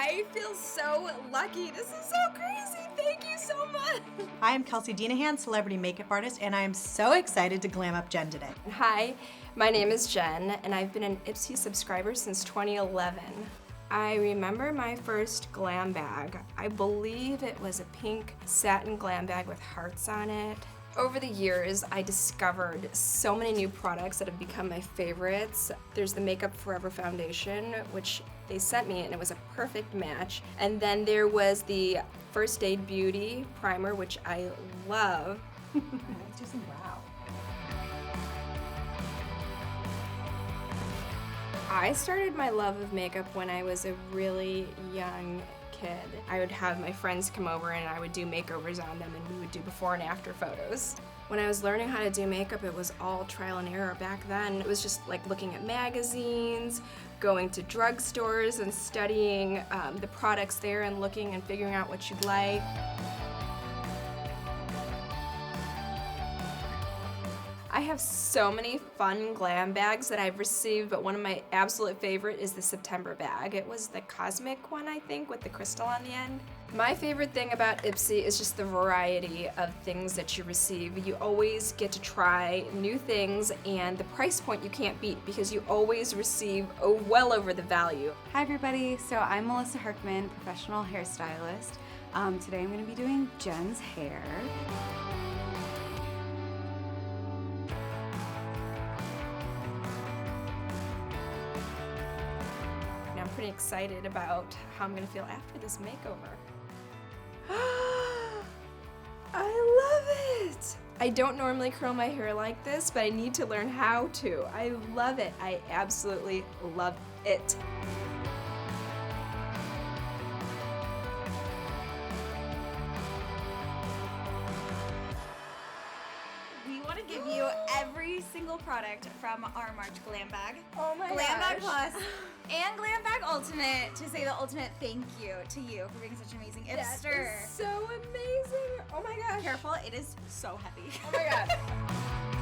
I feel so lucky. This is so crazy. Thank you so much. Hi, I'm Kelsey Dinahan, celebrity makeup artist, and I am so excited to glam up Jen today. Hi, my name is Jen, and I've been an IPSY subscriber since 2011. I remember my first glam bag. I believe it was a pink satin glam bag with hearts on it. Over the years, I discovered so many new products that have become my favorites. There's the Makeup Forever foundation, which they sent me, and it was a perfect match. And then there was the First Aid Beauty primer, which I love. Just wow. I started my love of makeup when I was a really young kid. I would have my friends come over and I would do makeovers on them, and we would do before and after photos. When I was learning how to do makeup, it was all trial and error back then. It was just like looking at magazines, going to drugstores and studying the products there and looking and figuring out what you'd like. I have so many fun glam bags that I've received, but one of my absolute favorite is the September bag. It was the cosmic one, I think, with the crystal on the end. My favorite thing about IPSY is just the variety of things that you receive. You always get to try new things, and the price point you can't beat because you always receive well over the value. Hi everybody, so I'm Melissa Herkman, professional hairstylist. Today I'm going to be doing Jen's hair. I'm pretty excited about how I'm going to feel after this makeover. I love it! I don't normally curl my hair like this, but I need to learn how to. I love it. I absolutely love it. We want to give you every single product from our March Glam Bag. Oh my Glam gosh. Bag Plus and Glam Bag Ultimate to say the ultimate thank you to you for being such an amazing Ipster. That is so amazing. Oh my gosh. Careful, it is so heavy. Oh my god.